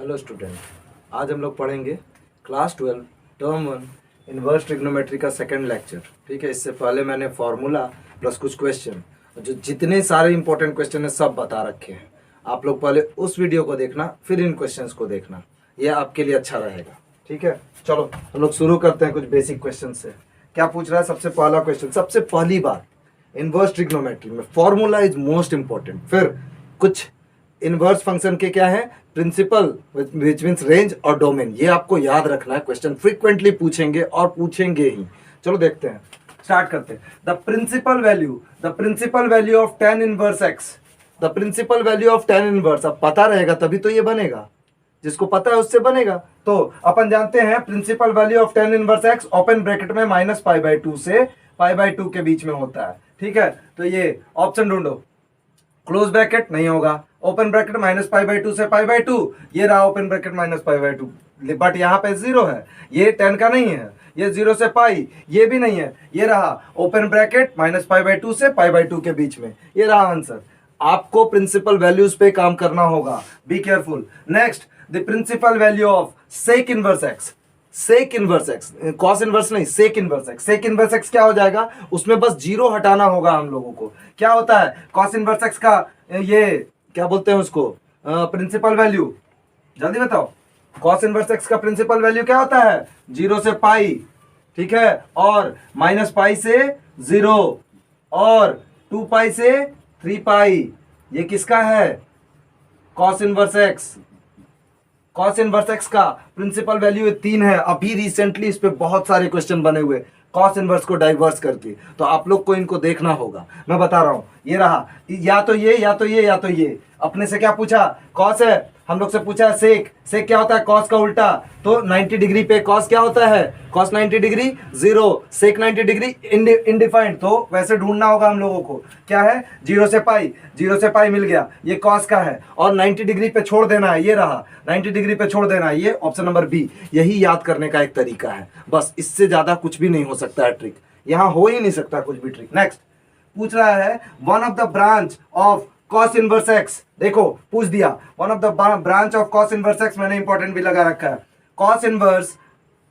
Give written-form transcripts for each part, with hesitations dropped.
Hello student, आज हम लोग पढ़ेंगे क्लास 12 टर्म 1 इन्वर्स ट्रिग्नोमेट्री का सेकंड लेक्चर। ठीक है, इससे पहले मैंने फॉर्मूला प्लस कुछ क्वेश्चन, जो जितने सारे इंपॉर्टेंट क्वेश्चन है सब बता रखे हैं। आप लोग पहले उस वीडियो को देखना, फिर इन क्वेश्चंस को देखना, यह आपके लिए अच्छा रहेगा। ठीक है, चलो हम लोग शुरू करते हैं कुछ बेसिक क्वेश्चन से। क्या पूछ रहा है? सबसे पहला क्वेश्चन, सबसे पहली बात इन्वर्स ट्रिग्नोमेट्री में फॉर्मूला इज मोस्ट इंपॉर्टेंट। फिर कुछ इन्वर्स फंक्शन के क्या है, प्रिंसिपल विच मीन्स रेंज और डोमेन, ये आपको याद रखना है। क्वेश्चन फ्रीक्वेंटली पूछेंगे और पूछेंगे ही। चलो देखते हैं, स्टार्ट करते हैं। The principal value of tan inverse x, the principal value of tan inverse. अब पता रहेगा तभी तो ये बनेगा, जिसको पता है उससे बनेगा। तो अपन जानते हैं principal value of tan inverse x open bracket में -π/2 से π/2 के बीच में होता है। ठीक है, तो ये ऑप्शन ढूंढो। क्लोज ब्रैकेट नहीं होगा, ओपन ब्रैकेट -π/2 से π/2, ये रहा ओपन ब्रैकेट -π/2, बट यहाँ पे 0 है, ये 10 का नहीं है। ये 0 से पाई, ये भी नहीं है, ये रहा ओपन ब्रैकेट -π/2 से π/2 के बीच में, ये रहा आंसर। आपको प्रिंसिपल वैल्यूज पे काम करना होगा, be careful. Next, the principal value of sec inverse x, sec inverse x, cos inverse नहीं, sec inverse x. Sec inverse x क्या हो जाएगा, उसमें बस 0 हटाना होगा हम लोगों को। क्या होता है कॉस इनवर्स एक्स का, ये क्या बोलते हैं उसको, प्रिंसिपल वैल्यू, जल्दी बताओ। कॉस इनवर्स एक्स का प्रिंसिपल वैल्यू क्या होता है, 0 से पाई, ठीक है, और -π से 0 और 2π से 3π। ये किसका है, cos inverse x. Cos inverse x का प्रिंसिपल वैल्यू 3 है। अभी रिसेंटली इस पे बहुत सारे क्वेश्चन बने हुए कॉस इनवर्स को डाइवर्स करके, तो आप लोग को इनको देखना होगा। मैं बता रहा हूं, ये रहा, या तो ये या तो ये या तो ये। अपने से क्या पूछा, कॉस है, हम लोग से पूछा है सेक। सेक क्या होता है, कॉस का उल्टा। तो 90 डिग्री पे कॉस क्या होता है, कॉस 90 डिग्री 0, सेक 90 डिग्री इनडिफाइंड। तो वैसे ढूंढना होगा हम लोगों को, क्या है 0 से पाई, 0 से पाई मिल गया, ये कॉस का है, और 90 डिग्री पे छोड़ देना है, ये रहा 90 डिग्री पे छोड़ देना है, ये ऑप्शन नंबर बी। यही याद करने का एक तरीका है, बस इससे ज्यादा कुछ भी नहीं हो सकता है ट्रिक, यहाँ हो ही नहीं सकता कुछ भी ट्रिक। नेक्स्ट पूछ रहा है one of the branch of cos inverse x, देखो पूछ दिया one of the branch of cos inverse x, मैंने इंपॉर्टेंट भी लगा रखा है। cos inverse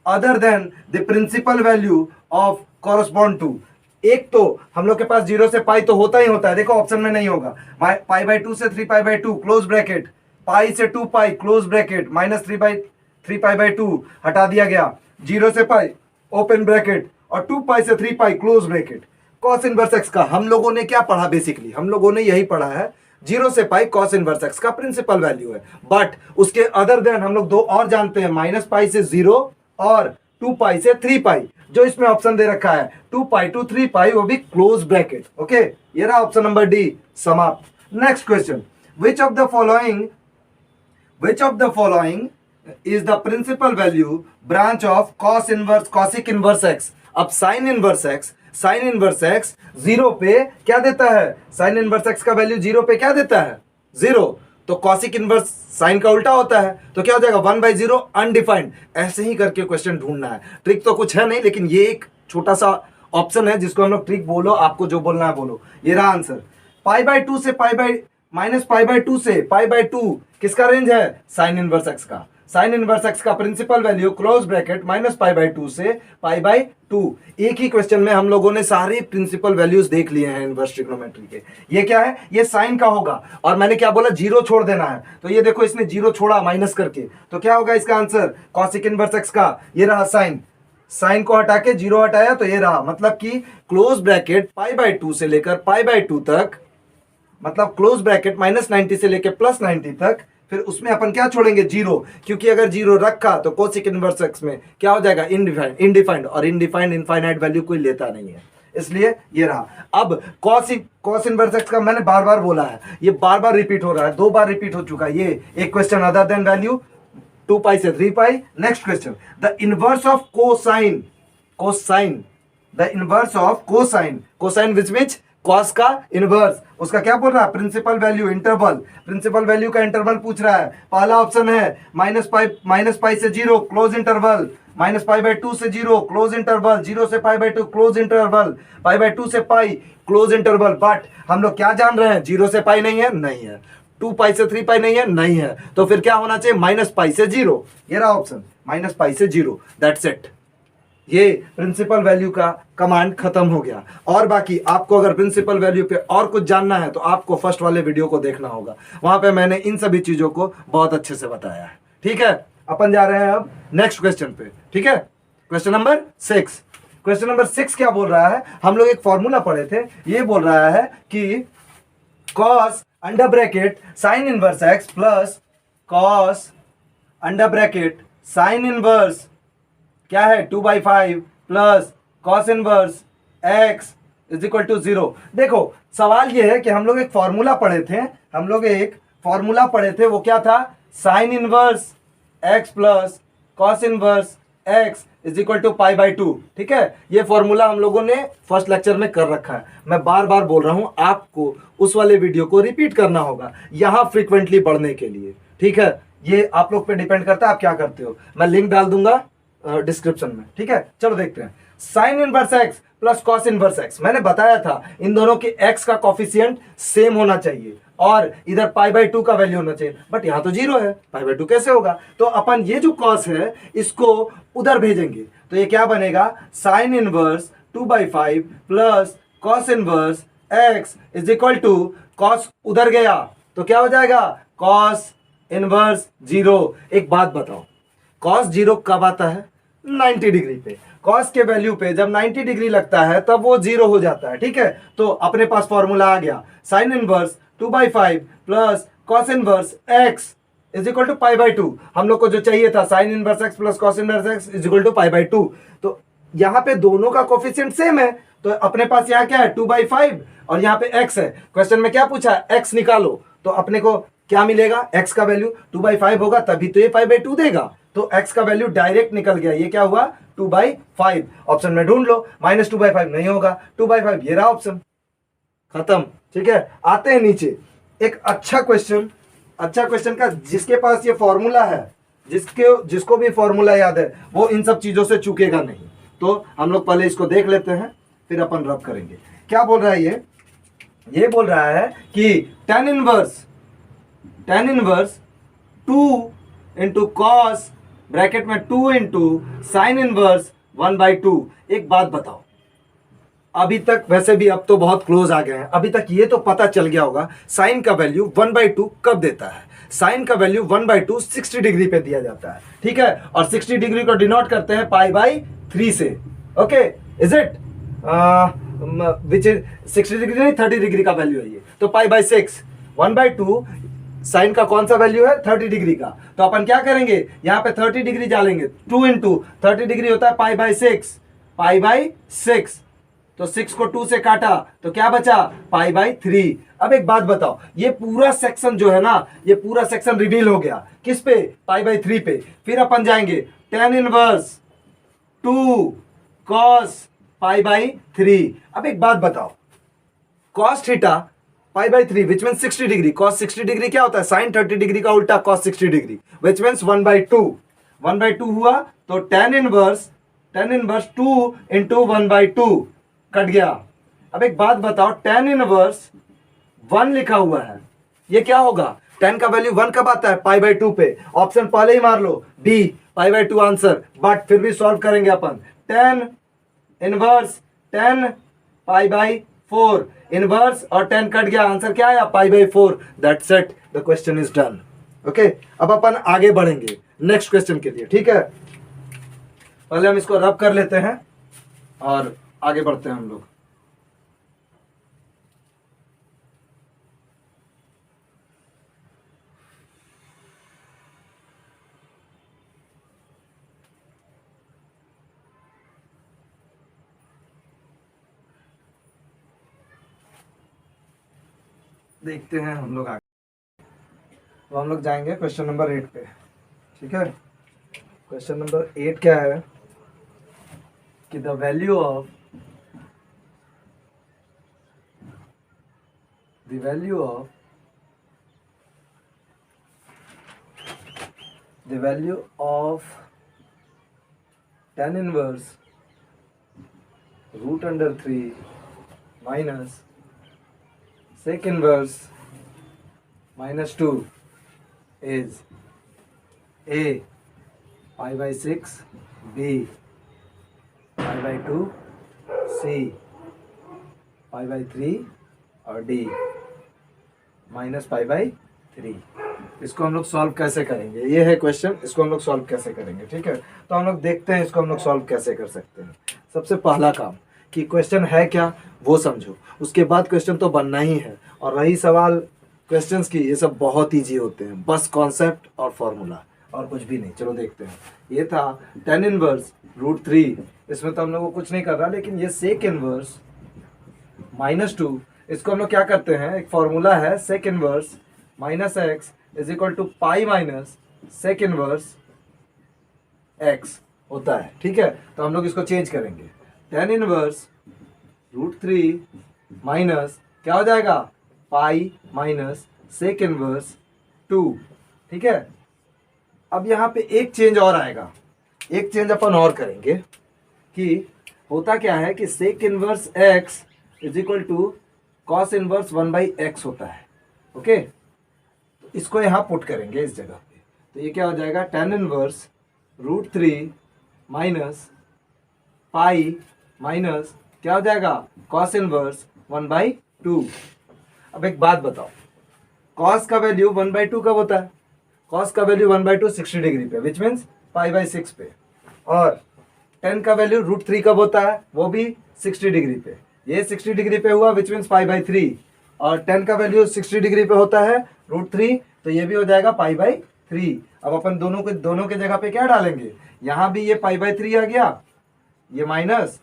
other than the principal value of correspond to. एक तो हम लोग के पास 0 से पाई तो होता ही होता है, देखो ऑप्शन में नहीं होगा। π/2 से 3π/2 क्लोज ब्रैकेट, पाई से 2π क्लोज ब्रैकेट, -3π/2 हटा दिया गया, 0 से पाई ओपन ब्रैकेट और 2π से 3π close bracket. Cos inverse x का हम लोगों ने क्या पढ़ा, बेसिकली हम लोगों ने यही पढ़ा है, 0 से पाई कॉस इनवर्स एक्स का प्रिंसिपल वैल्यू है। बट उसके अदर देन हम लोग दो और जानते हैं, -π से 0 और 2π से 3π, जो इसमें ऑप्शन दे रखा है 2π to 3π, वो भी क्लोज ब्रैकेट। ओके, ये रहा ऑप्शन नंबर डी, समाप्त। Next question, which of the following is the principal value branch of cos inverse cosec inverse x. अब साइन इनवर्स एक्स 0 पे क्या देता है, साइन इनवर्स एक्स का वैल्यू 0 पे क्या देता है, 0। तो कॉसिक इनवर्स साइन का उल्टा होता है, तो क्या हो जाएगा 1/0 अनडिफाइंड। ऐसे ही करके क्वेश्चन ढूंढना है। ट्रिक तो कुछ है नहीं, लेकिन ये एक छोटा सा ऑप्शन है जिसको हम लोग ट्रिक बोलो, आपको जो बोलना है बोलो। ये रहा आंसर। π/2 से -π/2 से π/2 किसका रेंज है, साइन इनवर्स एक्स का। साइन इनवर्स एक्स का प्रिंसिपल वैल्यू क्लोज ब्रैकेट -π/2 से π/2। एक ही क्वेश्चन में हम लोगों ने सारे प्रिंसिपल वैल्यूज देख लिए हैं इनवर्स ट्रिग्नोमेट्री के। ये क्या है, ये साइन का होगा, और मैंने क्या बोला 0 छोड़ देना है, तो ये देखो इसने 0 छोड़ा माइनस करके, तो क्या होगा इसका आंसर, कॉसिक इनवर्स एक्स का। ये रहा साइन, साइन को हटा के 0 हटाया, तो ये रहा, मतलब कि क्लोज ब्रैकेट π/2 से लेकर π/2 तक, मतलब क्लोज ब्रैकेट -90 से लेकर +90 तक, फिर उसमें अपन क्या छोड़ेंगे, 0, क्योंकि अगर 0 रखा तो कोसिक इनवर्स एक्स में क्या हो जाएगा, इनडिफाइंड, और इनडिफाइंड इनफाइनाइट वैल्यू कोई लेता नहीं है, इसलिए ये रहा। अब कॉस इनवर्स एक्स का मैंने बार बार बोला है, ये बार बार रिपीट हो रहा है, 2 बार रिपीट हो चुका है। ये एक क्वेश्चन अदर देन वैल्यू 2π से 3π। Next question, the inverse of cosine which means cos का इनवर्स, उसका क्या बोल रहा है, principal value interval. Principal value का इंटरवल पूछ रहा है। पहला ऑप्शन है -π से 0 क्लोज इंटरवल, -π/2 से 0 क्लोज इंटरवल, 0 से π/2 क्लोज इंटरवल, π/2 से पाई क्लोज इंटरवल। बट हम लोग क्या जान रहे हैं, 0 से पाई नहीं है, 2 पाई से 3 पाई नहीं है, नहीं है, तो फिर क्या होना चाहिए, माइनस पाई से 0। ये रहा ऑप्शन, माइनस पाई से 0, दैट्स इट। ये प्रिंसिपल वैल्यू का कमांड खत्म हो गया। और बाकी आपको अगर प्रिंसिपल वैल्यू पे और कुछ जानना है तो आपको फर्स्ट वाले वीडियो को देखना होगा, वहां पे मैंने इन सभी चीजों को बहुत अच्छे से बताया है। ठीक है, अपन जा रहे हैं अब नेक्स्ट क्वेश्चन पे। ठीक है, क्वेश्चन नंबर 6। क्वेश्चन नंबर 6 क्या बोल रहा है, हम लोग एक फॉर्मूला पढ़े थे, ये बोल रहा है कि cos under bracket sine inverse x plus cos under bracket sine inverse क्या है 2/5 plus cos inverse x is equal to 0। देखो सवाल ये है कि हम लोग एक फॉर्मूला पढ़े थे, वो क्या था, sine inverse x plus cos inverse x is equal to π/2। ठीक है, ये फॉर्मूला हम लोगों ने फर्स्ट लेक्चर में कर रखा है। मैं बार बार बोल रहा हूं, आपको उस वाले वीडियो को रिपीट करना होगा यहां फ्रीक्वेंटली पढ़ने के लिए। ठीक है, ये आप लोग पे डिपेंड करता है आप क्या करते हो, मैं लिंक डाल दूंगा डिस्क्रिप्शन में। ठीक है, चलो देखते हैं। Sign inverse x plus cos inverse x, मैंने बताया था इन दोनों के एक्स का कॉफिशिएंट सेम होना चाहिए और इधर π/2 का वैल्यू होना चाहिए, बट यहां तो 0 है, π/2 कैसे होगा, तो अपन ये जो कॉस है इसको उधर भेजेंगे, तो ये क्या बनेगा, sine inverse 2/5 plus cos inverse x is equal to, cos उधर गया तो क्या हो जाएगा, कॉस इनवर्स 0। एक बात बताओ, कॉस 0 कब आता है, 90 डिग्री पे। कॉस के वैल्यू पे जब 90 डिग्री लगता है तब वो 0 हो जाता है। ठीक है, तो अपने पास फॉर्मूला आ गया, sine inverse 2/5 plus cos inverse x is equal to π/2। हम लोग को जो चाहिए था sine inverse x plus cos inverse x is equal to π/2, तो यहाँ पे दोनों का कोफिशिएंट सेम है, तो अपने पास यहाँ क्या है 2/5 और यहाँ पे x है। क्वेश्चन में क्या पूछा, x निकालो, तो अपने को क्या मिलेगा, x का वैल्यू 2/5 होगा तभी तो ये π/2 देगा, तो x का वैल्यू डायरेक्ट निकल गया, ये क्या हुआ 2/5। ऑप्शन में ढूंढ लो, -2/5 नहीं होगा, 2/5, ये रहा ऑप्शन, खत्म। ठीक है, आते हैं नीचे, एक अच्छा क्वेश्चन का जिसके पास ये फॉर्मूला है, जिसको भी फॉर्मूला याद है वो इन सब चीजों से चूकेगा नहीं। तो हम लोग पहले इसको देख लेते हैं फिर अपन रब करेंगे। क्या बोल रहा है ये बोल रहा है कि tan inverse 2 into cos bracket में 2 इंटू साइन इनवर्स 1/2। एक बात बताओ, अभी तक वैसे भी अब तो बहुत क्लोज आ गए हैं, अभी तक ये तो पता चल गया होगा साइन का वैल्यू 1/2 कब देता है। साइन का वैल्यू 1/2 60 डिग्री पे दिया जाता है। ठीक है, और 60 डिग्री को डिनोट करते हैं π/3 से। Okay, is it which is 60 degree नहीं 30 डिग्री का वैल्यू है ये, तो π/6। 1/2 साइन का कौन सा वैल्यू है, 30 डिग्री का, तो अपन क्या करेंगे, यहाँ पे 30 डिग्री डालेंगे, 2 इंटू 30 डिग्री होता है π/6, तो 6 को 2 से काटा तो क्या बचा π/3। अब एक बात बताओ, ये पूरा सेक्शन जो है ना, ये पूरा सेक्शन रिवील हो गया किस पे, π/3 पे। फिर अपन जाएंगे tan इनवर्स 2 cos π/3। अब एक बात बताओ, cos theta π/3 which mean 60 degree, cos 60 degree क्या होता है, साइन 30 डिग्री का उल्टा cos 60 डिग्री, विच मीन्स 1/2 हुआ, तो tan इनवर्स 2 इंटू 1/2 कट गया। अब एक बात बताओ, tan इनवर्स 1 लिखा हुआ है, ये क्या होगा, tan का वैल्यू 1 कब आता है, π/2 पे। ऑप्शन पहले ही मार लो, बी π/2 आंसर, बट फिर भी सॉल्व करेंगे अपन। tan इनवर्स 10 π/4, इनवर्स और 10 कट गया, आंसर क्या आया π/4। That's it, the question is done. Okay, अब अपन आगे बढ़ेंगे नेक्स्ट क्वेश्चन के लिए। ठीक है, पहले हम इसको रब कर लेते हैं और आगे बढ़ते हैं हम लोग। देखते हैं हम लोग आगे, तो हम लोग जाएंगे क्वेश्चन नंबर 8 पे। ठीक है, क्वेश्चन नंबर 8 क्या है कि the value of tan inverse √3 minus sec inverse -2 is A π/6, B π/2, C π/3 और D -π/3। इसको हम लोग सॉल्व कैसे करेंगे, ये है क्वेश्चन, इसको हम लोग सॉल्व कैसे करेंगे। ठीक है, तो हम लोग देखते हैं इसको हम लोग सॉल्व कैसे कर सकते हैं। सबसे पहला काम कि क्वेश्चन है क्या वो समझो, उसके बाद क्वेश्चन तो बनना ही है। और रही सवाल क्वेश्चंस की, ये सब बहुत ईजी होते हैं, बस कॉन्सेप्ट और फॉर्मूला और कुछ भी नहीं। चलो देखते हैं। ये था tan इनवर्स √3, इसमें तो हम लोग को कुछ नहीं कर रहा, लेकिन ये sec इनवर्स -2, इसको हम लोग क्या करते हैं, एक फॉर्मूला है sec inverse -x is equal to pi minus sec inverse x होता है। ठीक है, तो हम लोग इसको चेंज करेंगे। tan इनवर्स √3 माइनस क्या हो जाएगा, पाई माइनस sec इनवर्स 2। ठीक है, अब यहाँ पे एक चेंज और आएगा, एक चेंज अपन और करेंगे कि होता क्या है कि sec inverse x is equal to cos inverse 1/x होता है। ओके, तो इसको यहाँ पुट करेंगे इस जगह पे, तो ये क्या हो जाएगा, tan inverse √3 minus pi minus क्या हो जाएगा, cos इनवर्स 1/2। अब एक बात बताओ, cos का वैल्यू 1/2 कब होता है, cos का वैल्यू 1/2 60 डिग्री पे, विच मीन्स π/6 पे। और tan का वैल्यू √3 कब होता है, वो भी 60 डिग्री पे। ये 60 डिग्री पे हुआ, विच मीन्स π/3। और tan का वैल्यू 60 डिग्री पे होता है √3, तो ये भी हो जाएगा π/3। अब अपन दोनों के जगह पे क्या डालेंगे, यहाँ भी ये π/3 आ गया, ये माइनस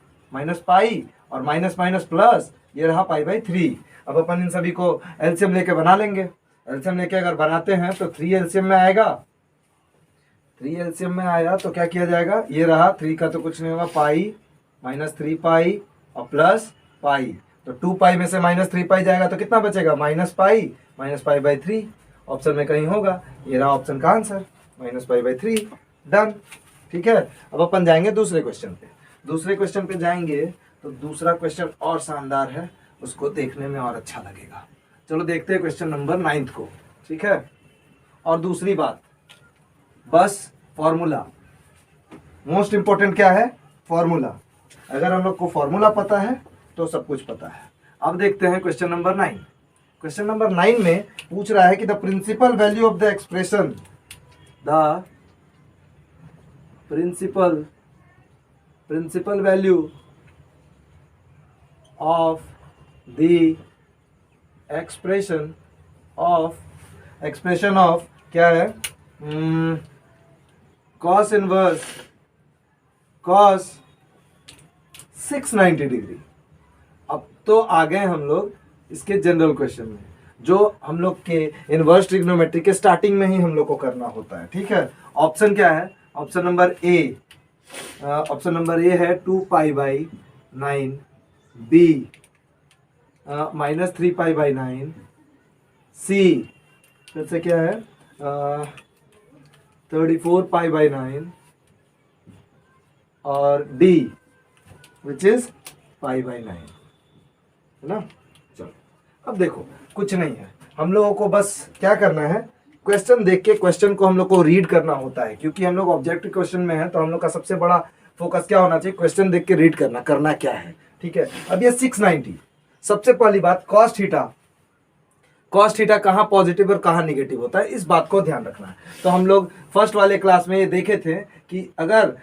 पाई और माइनस माइनस प्लस, ये रहा π/3। अब अपन इन सभी को एलसीएम लेके बना लेंगे। एलसीएम लेके अगर बनाते हैं तो 3 एलसीएम में आएगा, 3 एलसीएम में आया तो क्या किया जाएगा, ये रहा 3 का तो कुछ नहीं होगा, पाई माइनस 3 पाई और प्लस पाई, तो 2 पाई में से -3 पाई जाएगा तो कितना बचेगा, -पाई माइनस π/3। ऑप्शन में कहीं होगा, ये रहा ऑप्शन का आंसर, -π/3। डन। ठीक है, अब अपन जाएंगे दूसरे क्वेश्चन पे। दूसरे क्वेश्चन पे जाएंगे तो दूसरा क्वेश्चन और शानदार है, उसको देखने में और अच्छा लगेगा। चलो देखते हैं क्वेश्चन नंबर 9 को। ठीक है, और दूसरी बात, बस फॉर्मूला मोस्ट इंपॉर्टेंट क्या है, फॉर्मूला। अगर हम लोग को फॉर्मूला पता है तो सब कुछ पता है। अब देखते हैं क्वेश्चन नंबर 9। क्वेश्चन नंबर 9 में पूछ रहा है कि the principal value of the expression, the principal value of the expression of क्या है, cos इनवर्स cos 690 डिग्री। अब तो आ गए हम लोग इसके जनरल क्वेश्चन में, जो हम लोग के इनवर्स ट्रिग्नोमेट्री के स्टार्टिंग में ही हम लोग को करना होता है। ठीक है, ऑप्शन क्या है, ऑप्शन नंबर ए, है 2π/9, बी -3π/9, सी फिर से क्या है 34π/9 और डी विच इज π/9, है ना। चलो अब देखो, कुछ नहीं है, हम लोगों को बस क्या करना है, क्वेश्चन देख के क्वेश्चन को हम लोग को रीड करना होता है, क्योंकि हम लोग ऑब्जेक्टिव क्वेश्चन में है तो हम लोग का सबसे बड़ा फोकस क्या होना चाहिए, क्वेश्चन देख के रीड करना क्या है। ठीक है, अब ये 690, सबसे पहली बात कॉस थीटा कहाँ पॉजिटिव और कहाँ निगेटिव होता है, इस बात को ध्यान रखना है। तो हम लोग फर्स्ट वाले क्लास में ये देखे थे कि अगर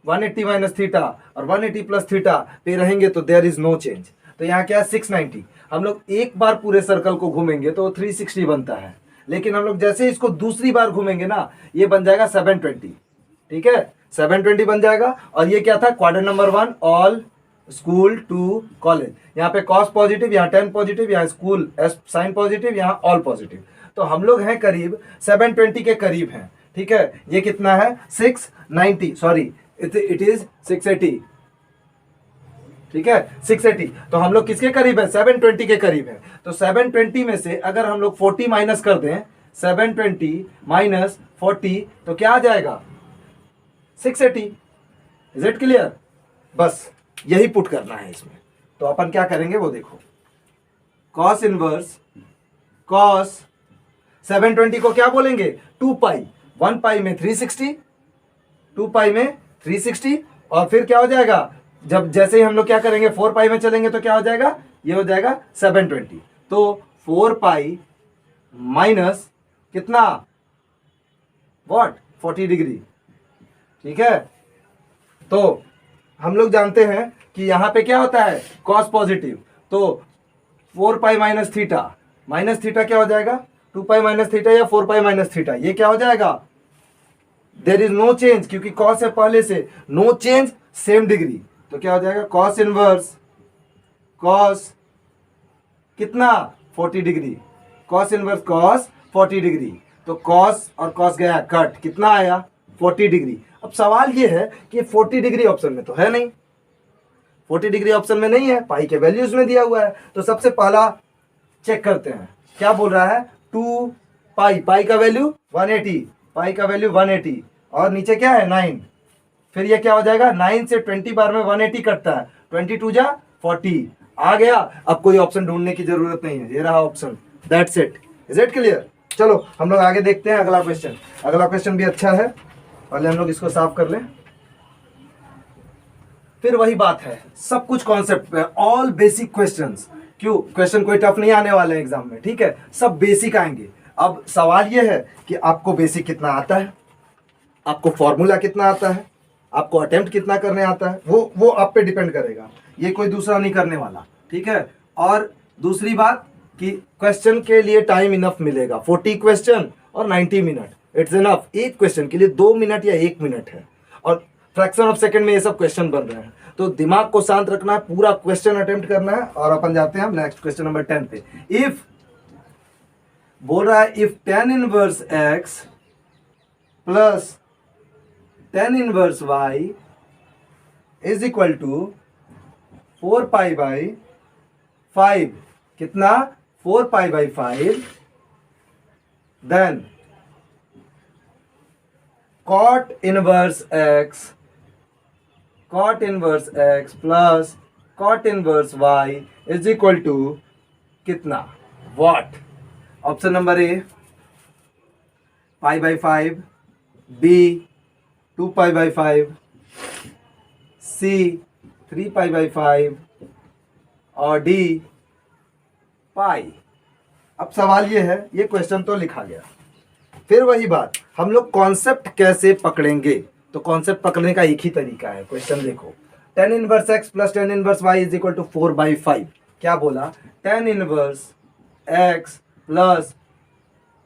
180 माइनस थीटा और 180 प्लस थीटा पे रहेंगे तो देयर इज नो चेंज। तो यहाँ क्या है 690, हम लोग एक बार पूरे सर्कल को घूमेंगे तो 360 बनता है, लेकिन हम लोग जैसे इसको दूसरी बार घूमेंगे ना, ये बन जाएगा 720। ठीक है, 720 बन जाएगा। और ये क्या था, quadrant number 1, all school to college, यहाँ पे कॉस पॉजिटिव, यहाँ टेन पॉजिटिव, यहाँ स्कूल साइन पॉजिटिव, यहाँ ऑल पॉजिटिव। तो हम लोग हैं करीब 720 के करीब हैं। ठीक है, ये कितना है 690, सॉरी इट इज 680। ठीक है 680, तो हम लोग किसके करीब है, 720 के करीब है। तो 720 में से अगर हम लोग 40 माइनस कर दें, 720 माइनस 40 तो क्या आ जाएगा 680। इज इट क्लियर, बस यही पुट करना है इसमें। तो अपन क्या करेंगे वो देखो, कॉस इनवर्स कॉस 720 को क्या बोलेंगे 2 पाई, 1 पाई में 360, 2 पाई में 360, और फिर क्या हो जाएगा जब जैसे ही हम लोग क्या करेंगे 4 पाई में चलेंगे तो क्या हो जाएगा, ये हो जाएगा 720। तो 4 पाई माइनस कितना व्हाट 40 डिग्री। ठीक है, तो हम लोग जानते हैं कि यहां पे क्या होता है कॉस पॉजिटिव, तो 4 पाई माइनस थीटा क्या हो जाएगा 2 पाई माइनस थीटा या 4 पाई माइनस थीटा, ये क्या हो जाएगा देर इज नो चेंज, क्योंकि कॉस है पहले से, नो चेंज सेम डिग्री, तो क्या हो जाएगा कॉस इनवर्स कॉस कितना 40 degree, cos inverse cos 40 degree. तो कॉस और कॉस गया कट, कितना आया 40 डिग्री। अब सवाल ये है कि 40 डिग्री ऑप्शन में तो है नहीं, 40 डिग्री ऑप्शन में नहीं है, पाई के वैल्यूज में दिया हुआ है। तो सबसे पहला चेक करते हैं, क्या बोल रहा है 2 पाई, पाई का वैल्यू 180, पाई का वैल्यू 180, और नीचे क्या है 9, फिर ये क्या हो जाएगा 9 से 20 बार में 180 कटता है, 22 जा 40 आ गया। अब कोई ऑप्शन ढूंढने की जरूरत नहीं है, ये रहा option, that's it. Is it clear? चलो हम लोग आगे देखते हैं अगला क्वेश्चन। अगला क्वेश्चन भी अच्छा है, पहले हम लोग इसको साफ कर लें। फिर वही बात है, सब कुछ कॉन्सेप्ट पे, ऑल बेसिक क्वेश्चंस। क्यों, क्वेश्चन कोई टफ नहीं आने वाले हैं एग्जाम में, ठीक है, सब बेसिक आएंगे। अब सवाल ये है कि आपको बेसिक कितना आता है, आपको फॉर्मूला कितना आता है, आपको अटेम्प्ट कितना करने आता है, वो आप पे डिपेंड करेगा, ये कोई दूसरा नहीं करने वाला। ठीक है, और दूसरी बात कि क्वेश्चन के लिए टाइम इनफ मिलेगा, 40 क्वेश्चन और 90 मिनट, इट्स इनफ। एक क्वेश्चन के लिए 2 मिनट या 1 मिनट है, और फ्रैक्शन ऑफ सेकंड में ये सब क्वेश्चन बन रहे हैं। तो दिमाग को शांत रखना है, पूरा क्वेश्चन अटेम्प्ट करना है। और अपन जाते हैं नेक्स्ट क्वेश्चन नंबर 10 पे। इफ बोल रहा है if tan inverse x plus tan inverse y is equal to 4 pi by 5, कितना 4 pi by 5, then cot inverse x plus cot inverse y is equal to कितना what. Option number A pi by 5, B 2 pi by 5, C 3 pi by 5, और D पाई। अब सवाल ये है, ये question तो लिखा गया, फिर वही बात हम लोग कॉन्सेप्ट कैसे पकड़ेंगे। तो कॉन्सेप्ट पकड़ने का एक ही तरीका है, क्वेश्चन देखो, tan inverse x plus tan inverse y is equal to 4 by 5। क्या बोला, tan inverse x plus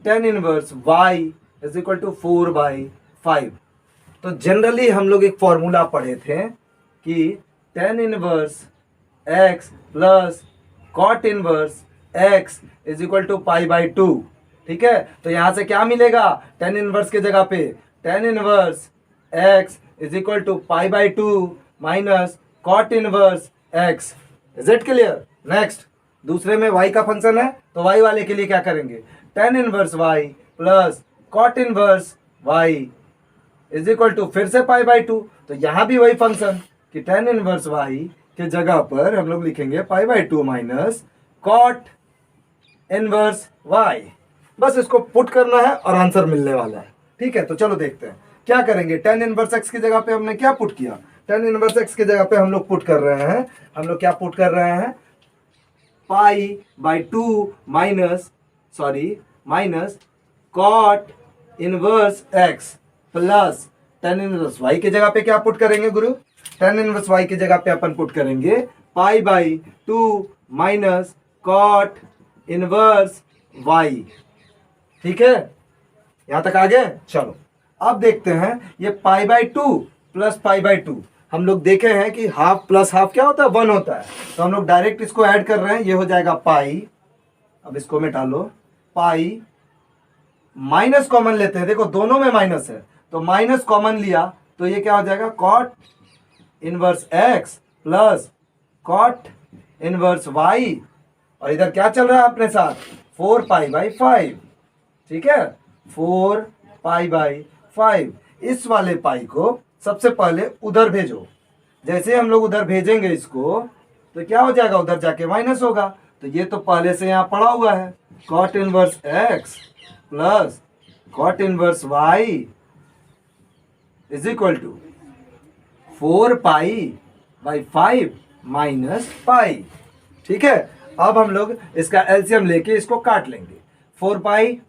tan inverse y is equal to 4 by 5। तो जनरली हम लोग एक फॉर्मूला पढ़े थे कि tan inverse x plus cot inverse x is equal to pi by 2। ठीक है, तो यहां से क्या मिलेगा, tan इनवर्स के जगह पे tan inverse x is equal to pi by 2 minus cot inverse x। Is it clear? Next, दूसरे में y का फंक्शन है, तो y वाले के लिए क्या करेंगे, tan inverse y plus cot inverse y is equal to फिर से पाई बाई 2। तो यहां भी वही फंक्शन कि tan इनवर्स y के जगह पर हम लोग लिखेंगे पाई by 2 minus cot inverse y। बस इसको पुट करना है और आंसर मिलने वाला है। ठीक है, तो चलो देखते हैं क्या करेंगे। tan इनवर्स x की जगह पे हमने क्या पुट किया, tan इनवर्स x की जगह पे हम लोग पुट कर रहे हैं, हम लोग क्या पुट कर रहे हैं, पाई by 2 minus cot inverse x plus tan inverse y की जगह पे क्या पुट करेंगे गुरु, tan इनवर्स y की जगह पे अपन पुट करेंगे पाई by 2 minus cot inverse y। ठीक है, यहां तक आ गए। चलो अब देखते हैं ये पाई बाई 2 प्लस पाई बाई 2, हम लोग देखे हैं कि हाफ प्लस हाफ क्या होता है 1 होता है, तो हम लोग डायरेक्ट इसको ऐड कर रहे हैं, ये हो जाएगा पाई। अब इसको मिटा लो, पाई माइनस कॉमन लेते हैं, देखो दोनों में माइनस है, तो माइनस कॉमन लिया तो ये क्या हो जाएगा cot inverse x plus cot inverse y, और इधर क्या चल रहा है अपने साथ 4 पाई बाई 5। ठीक है, 4 पाई बाई 5। इस वाले पाई को सबसे पहले उधर भेजो, जैसे हम लोग उधर भेजेंगे इसको तो क्या हो जाएगा, उधर जाके माइनस होगा, तो ये तो पहले से यहाँ पड़ा हुआ है cot inverse x plus cot inverse y is equal to 4 पाई/5 माइनस पाई। ठीक है, अब हम लोग इसका एलसीएम लेके इसको काट लेंगे। 4 पाई,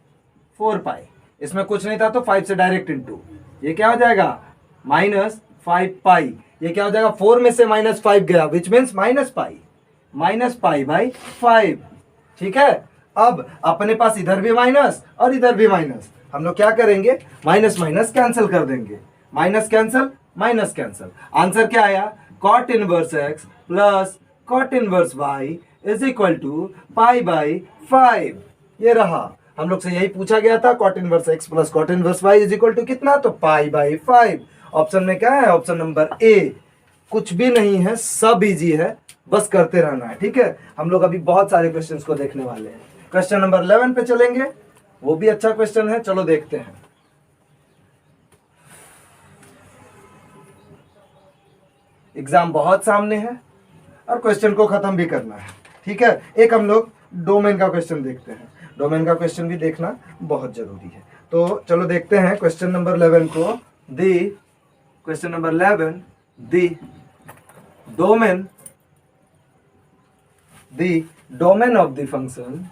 इसमें कुछ नहीं था तो 5 से डायरेक्ट इनटू, ये क्या हो जाएगा -5 पाई। ये क्या हो जाएगा, 4 में से -5 गया विच मीन्स -पाई/5। ठीक है, अब अपने पास इधर भी माइनस और इधर भी माइनस, हम लोग क्या करेंगे, माइनस माइनस कैंसिल कर देंगे, minus cancel minus cancel. Answer क्या आया, cot inverse x plus cot inverse y is equal to पाई/5। ये रहा, हम लोग से यही पूछा गया था, cot inverse x plus cot inverse y is equal to कितना, तो पाई/5। ऑप्शन में क्या है, ऑप्शन नंबर ए। कुछ भी नहीं है, सब इजी है, बस करते रहना है। ठीक है, हम लोग अभी बहुत सारे क्वेश्चंस को देखने वाले हैं। क्वेश्चन नंबर 11 पे चलेंगे, वो भी अच्छा क्वेश्चन है, चलो देखते हैं। एग्जाम बहुत सामने है और क्वेश्चन को खत्म भी करना है। ठीक है, एक हम लोग डोमेन का क्वेश्चन देखते हैं, डोमेन का क्वेश्चन भी देखना बहुत जरूरी है। तो चलो देखते हैं क्वेश्चन नंबर 11 को। Question number 11, the domain of the function,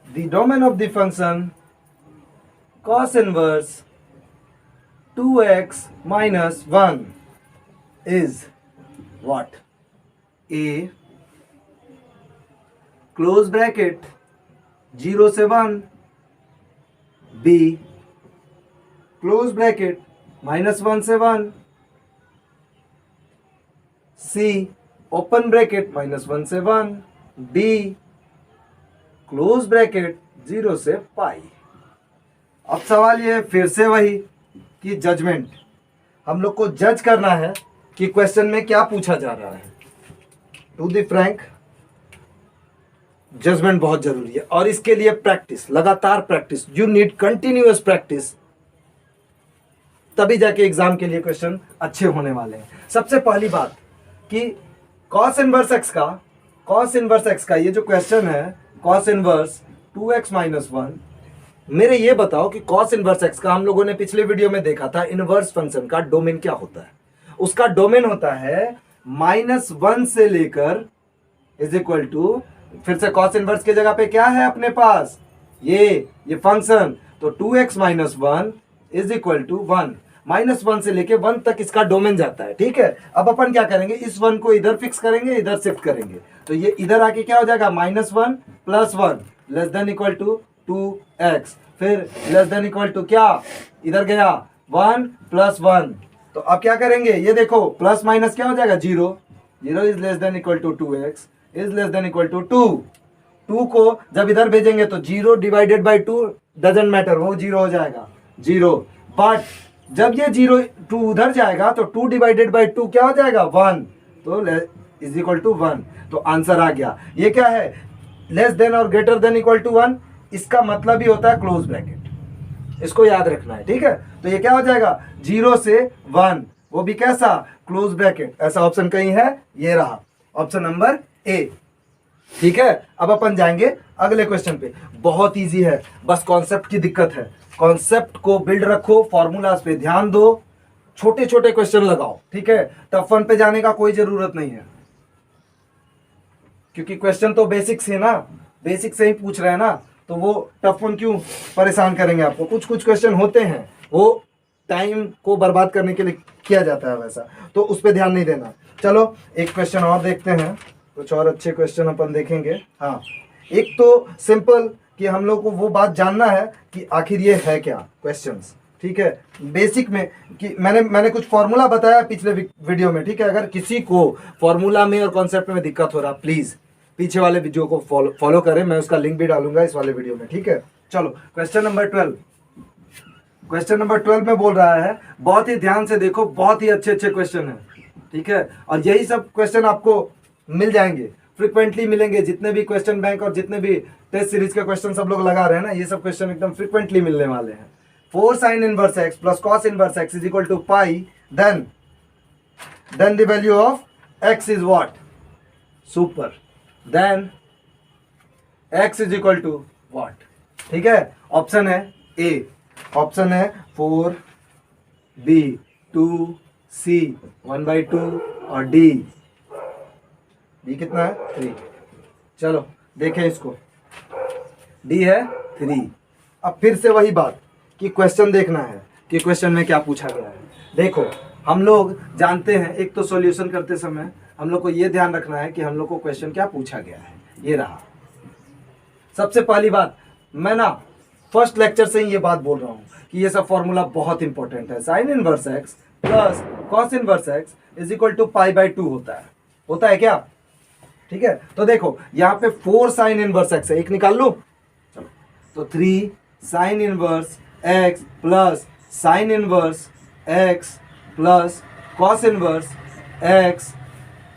the domain of the function cos inverse 2x minus 1 is what? A close bracket 0 से 1, B close bracket -1 से 1, C open bracket -1 से 1, D क्लोज ब्रैकेट 0 से पाई। अब सवाल ये है फिर से वही कि जजमेंट, हम लोग को जज करना है कि क्वेश्चन में क्या पूछा जा रहा है। टू द फ्रैंक, जजमेंट बहुत जरूरी है और इसके लिए प्रैक्टिस, लगातार practice, you need continuous practice, तभी जाके एग्जाम के लिए क्वेश्चन अच्छे होने वाले हैं। सबसे पहली बात कि कॉस इनवर्स एक्स का ये जो क्वेश्चन है, कॉस इनवर्स 2x माइनस 1, मेरे ये बताओ कि कॉस इनवर्स x का हम लोगों ने पिछले वीडियो में देखा था, इनवर्स फंक्शन का डोमेन क्या होता है। उसका डोमेन होता है -1 से लेकर इज इक्वल टू, फिर से कॉस इनवर्स की जगह पे क्या है अपने पास, ये फंक्शन, तो 2x minus 1 is equal to 1, -1 से लेके 1 तक इसका डोमेन जाता है। ठीक है, अब अपन क्या करेंगे, इस 1 को इधर फिक्स करेंगे, इधर शिफ्ट करेंगे, तो ये इधर आके क्या हो जाएगा, -1 + 1 less than equal to 2x, फिर लेस देन इक्वल टू क्या, इधर गया 1 + 1, तो अब क्या करेंगे, ये देखो प्लस माइनस क्या हो जाएगा, 0 is less than equal to 2x is less than equal to 2 को जब इधर भेजेंगे तो 0 डिवाइडेड बाई 2 डजेंट मैटर, वो 0 हो जाएगा 0, बट जब ये 0 2 उधर जाएगा तो 2 डिवाइडेड बाई 2 क्या हो जाएगा, 1, तो इज इक्वल टू 1, तो आंसर आ गया। ये क्या है, लेस देन और ग्रेटर देन इक्वल टू 1, इसका मतलब ही होता है क्लोज ब्रैकेट, इसको याद रखना है। ठीक है, तो ये क्या हो जाएगा, 0 से 1, वो भी कैसा, क्लोज ब्रैकेट। ऐसा ऑप्शन कहीं है, ये रहा ऑप्शन नंबर ए। ठीक है, अब अपन जाएंगे अगले क्वेश्चन पे, बहुत इजी है, बस कॉन्सेप्ट की दिक्कत है। कॉन्सेप्ट को बिल्ड रखो, फॉर्मूलाज पे ध्यान दो, छोटे छोटे क्वेश्चन लगाओ। ठीक है, टफ वन पे जाने का कोई जरूरत नहीं है, क्योंकि क्वेश्चन तो बेसिक से ना, बेसिक से ही पूछ रहे हैं ना, तो वो टफ वन क्यों परेशान करेंगे आपको। कुछ कुछ क्वेश्चन होते हैं वो टाइम को बर्बाद करने के लिए किया जाता है वैसा, तो उस पर ध्यान नहीं देना। चलो एक क्वेश्चन और देखते हैं, कुछ और अच्छे क्वेश्चन अपन देखेंगे। हाँ, एक तो सिंपल कि हम लोग को वो बात जानना है कि आखिर ये है क्या क्वेश्चंस। ठीक है, बेसिक में कि मैंने कुछ फॉर्मूला बताया पिछले वीडियो में। ठीक है, अगर किसी को फॉर्मूला में और कॉन्सेप्ट में दिक्कत हो रहा, प्लीज पीछे वाले वीडियो को फॉलो करें, मैं उसका लिंक भी डालूंगा इस वाले वीडियो में। ठीक है, चलो क्वेश्चन नंबर 12, क्वेश्चन नंबर 12 में बोल रहा है, बहुत ही ध्यान से देखो, बहुत ही अच्छे अच्छे क्वेश्चन है। ठीक है, और यही सब क्वेश्चन आपको मिल जाएंगे, फ्रिक्वेंटली मिलेंगे, जितने भी क्वेश्चन बैंक और जितने भी टेस्ट सीरीज के क्वेश्चन सब लोग लगा रहे हैं ना, ये सब क्वेश्चन एकदम फ्रिक्वेंटली मिलने वाले हैं। 4 sin inverse x plus cos inverse x is equal to pi, then the value of x is what, super, then x is equal to what. ठीक है, ऑप्शन है ए, ऑप्शन है 4 बी 2 सी 1/2 और डी कितना है 3। चलो देखें इसको, डी है 3। अब फिर से वही बात कि क्वेश्चन देखना है कि क्वेश्चन में क्या पूछा गया है। देखो हम लोग जानते हैं, एक तो सॉल्यूशन करते समय हम लोग को ये ध्यान रखना है कि हम लोग को क्वेश्चन क्या पूछा गया है। ये रहा सबसे पहली बात, मैं ना फर्स्ट लेक्चर से ही ये बात बोल रहा हूँ कि ये सब फॉर्मूला बहुत इंपॉर्टेंट है। Sine inverse x plus cos inverse x is equal to π/2 होता है क्या? ठीक है, तो देखो यहाँ पे 4 साइन इनवर्स एक्स है, एक निकाल लो। चलो, तो 3 sine inverse x plus sign inverse x plus cos inverse x,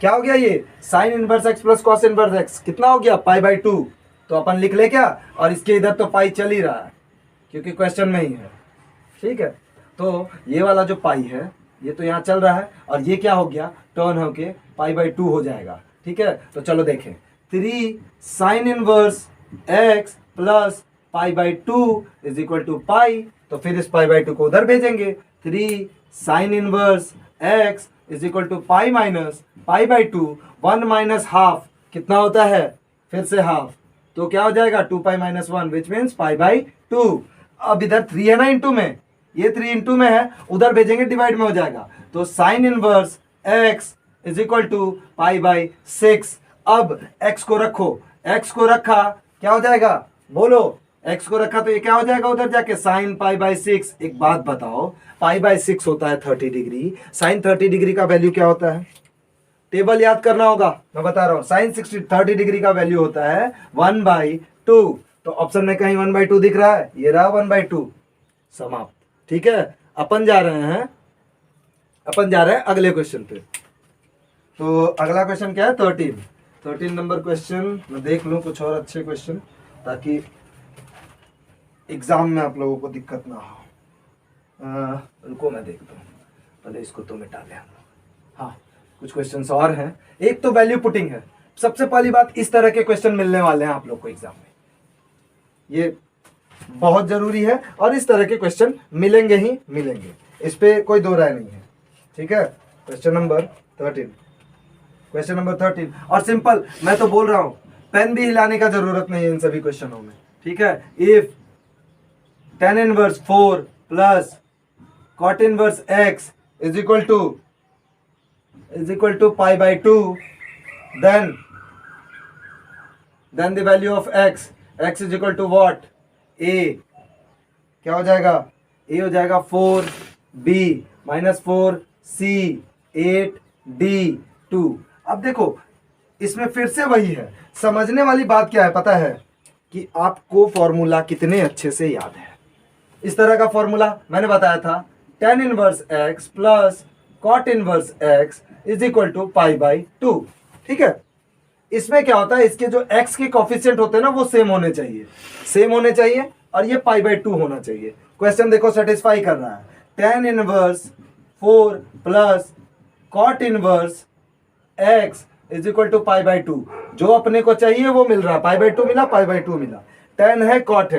क्या हो गया ये? Sign inverse x plus cos inverse x कितना हो गया? π/2। तो अपन लिख ले क्या, और इसके इधर तो पाई चल ही रहा है क्योंकि क्वेश्चन में ही है। ठीक है, तो ये वाला जो पाई है ये तो यहाँ चल रहा है और ये क्या हो गया? टर्न होके π/2 हो जाएगा। ठीक है, तो चलो देखें, 3 sine inverse x plus π/2 is equal to pi, तो फिर इस π/2 को उधर भेजेंगे। 3 sine inverse x is equal to pi minus π/2, 1 minus half कितना होता है? फिर से हाफ, तो क्या हो जाएगा? 2π - 1 विच मीन्स π/2। अब इधर 3 है ना इंटू में, ये 3 इंटू में है, उधर भेजेंगे डिवाइड में हो जाएगा। तो sine inverse x is equal to π/6। अब x को रखो, x को रखा क्या हो जाएगा? बोलो, x को रखा तो ये क्या हो जाएगा उधर जाके? साइन π/6। एक बात बताओ, π/6 होता है 30 डिग्री, साइन 30 डिग्री का वैल्यू क्या होता है? टेबल याद करना होगा, मैं बता रहा हूं। साइन 30 डिग्री का वैल्यू होता है 1/2। तो ऑप्शन में कहीं 1/2 दिख रहा है? ये रहा 1/2, समाप्त। ठीक है, अपन जा रहे हैं अगले क्वेश्चन पे। तो अगला क्वेश्चन क्या है? 13 नंबर क्वेश्चन। मैं देख लूं कुछ और अच्छे क्वेश्चन ताकि एग्जाम में आप लोगों को दिक्कत ना हो। रुको मैं देखता हूँ, पहले इसको तो मिटा लें हम लोग। हाँ, कुछ क्वेश्चंस और हैं। एक तो वैल्यू पुटिंग है। सबसे पहली बात, इस तरह के क्वेश्चन मिलने वाले हैं आप लोग को एग्जाम में, ये बहुत जरूरी है और इस तरह के क्वेश्चन मिलेंगे ही मिलेंगे, इस पे कोई दो राय नहीं है। ठीक है, क्वेश्चन नंबर 13 और सिंपल, मैं तो बोल रहा हूं पेन भी हिलाने का जरूरत नहीं है इन सभी क्वेश्चनों में। ठीक है, if tan inverse 4 plus cot inverse x is equal to π/2, then the value of x is equal to what? a, क्या हो जाएगा? a हो जाएगा 4b माइनस 4c 8d 2। अब देखो इसमें फिर से वही है, समझने वाली बात क्या है पता है? कि आपको फॉर्मूला कितने अच्छे से याद है। इस तरह का फॉर्मूला मैंने बताया था, tan inverse x plus cot inverse x is equal to π/2। ठीक है, इसमें क्या होता है? इसके जो x के कोफिशिएंट होते हैं ना वो सेम होने चाहिए और ये π/2 होना चाहिए। क्वेश्चन देखो सेटिस्फाई कर रहा है। tan inverse 4 plus cot inverse x is equal to π/2, जो अपने को चाहिए वो मिल रहा है। π/2 मिला, π/2 मिला। tan है cot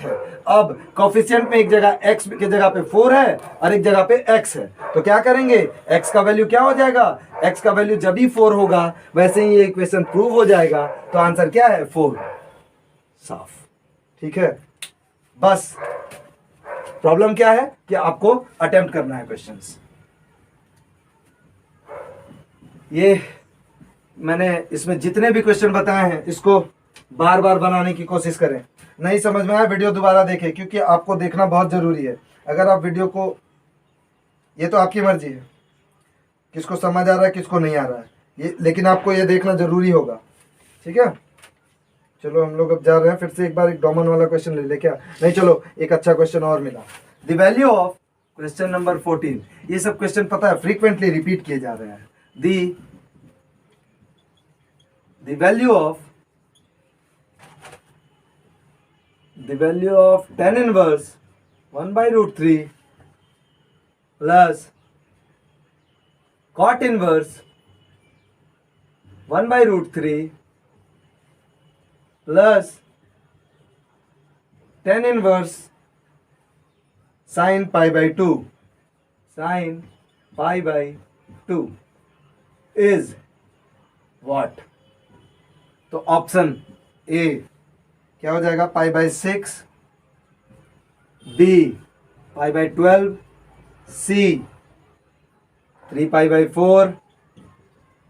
है। अब कोफिशिएंट में एक जगह x की जगह पे 4 है और एक जगह पे x है, तो क्या करेंगे? x का वैल्यू क्या हो जाएगा? x का वैल्यू जब ही 4 होगा वैसे ही ये इक्वेशन प्रूव हो जाएगा। तो आंसर क्या है? 4। साफ। ठीक है, बस प्रॉब्लम क्या है कि आपको अटेम्प्ट करना है क्वेश्चंस। ये मैंने इसमें जितने भी क्वेश्चन बताए हैं इसको बार बार बनाने की कोशिश करें। नहीं समझ में आया वीडियो दोबारा देखें, क्योंकि आपको देखना बहुत ज़रूरी है। अगर आप वीडियो को, ये तो आपकी मर्जी है किसको समझ आ रहा है किसको नहीं आ रहा है ये, लेकिन आपको ये देखना ज़रूरी होगा। ठीक है, चलो हम लोग अब जा रहे हैं। फिर से एक बार एक डॉमन वाला क्वेश्चन ले ले क्या? नहीं, चलो एक अच्छा क्वेश्चन और मिला। The value of question number 14। ये सब क्वेश्चन पता है फ्रीक्वेंटली रिपीट किए जा रहे हैं। the value of tan inverse 1/√3 plus cot inverse 1/√3 plus tan inverse sin pi by two, sin pi by टू इज व्हाट? तो ऑप्शन ए क्या हो जाएगा? Pi by 6, B pi by 12, C 3 pi by 4,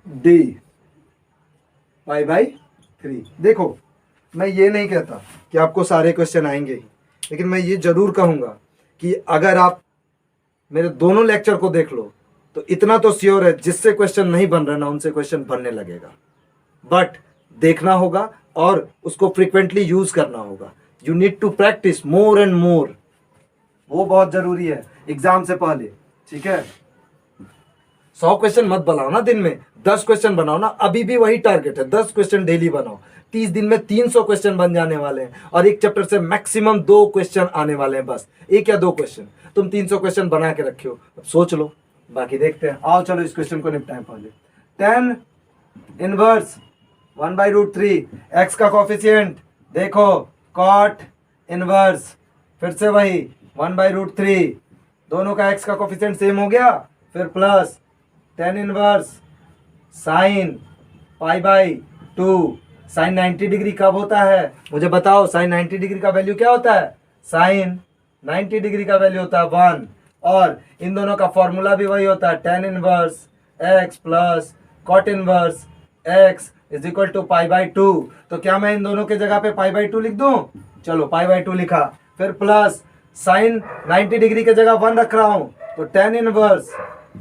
D pi by 3। देखो, मैं ये नहीं कहता कि आपको सारे क्वेश्चन आएंगे ही, लेकिन मैं ये जरूर कहूँगा कि अगर आप मेरे दोनों लेक्चर को देख लो तो इतना तो श्योर है जिससे क्वेश्चन नहीं बन रहा ना उनसे क्वेश्चन बनने लगेगा। बट देखना होगा और उसको फ्रिक्वेंटली यूज करना होगा। You need to practise more and more, वो बहुत जरूरी है एग्जाम से पहले। ठीक है, 100 क्वेश्चन मत बनाओ ना दिन में, 10 क्वेश्चन बनाओ ना। अभी भी वही टारगेट है, 10 क्वेश्चन डेली बनाओ। 30 दिन में 300 क्वेश्चन बन जाने वाले हैं और एक चैप्टर से मैक्सिमम 2 क्वेश्चन आने वाले हैं, बस 1 या 2 क्वेश्चन। तुम 300 क्वेश्चन बना के रखे हो, अब सोच लो, बाकी देखते हैं। आओ चलो इस क्वेश्चन को निपटाएं पहले। tan इनवर्स 1/√3 x का कोफिशिएंट देखो, cot इनवर्स फिर से वही 1/√3, दोनों का x का कोफिशिएंट सेम हो गया, फिर plus tan inverse sine pi by 2। Sine 90 degree कब होता है मुझे बताओ? साइन 90 डिग्री का वैल्यू क्या होता है? साइन 90 डिग्री का वैल्यू होता है 1, और इन दोनों का फॉर्मूला भी वही होता है, tan inverse x plus cot inverse x is equal to pi by 2। तो क्या मैं इन दोनों के जगह पे पाई बाई 2 लिख दूं? चलो पाई बाई 2 लिखा, फिर प्लस साइन 90 डिग्री के जगह 1 रख रहा हूं, तो tan इनवर्स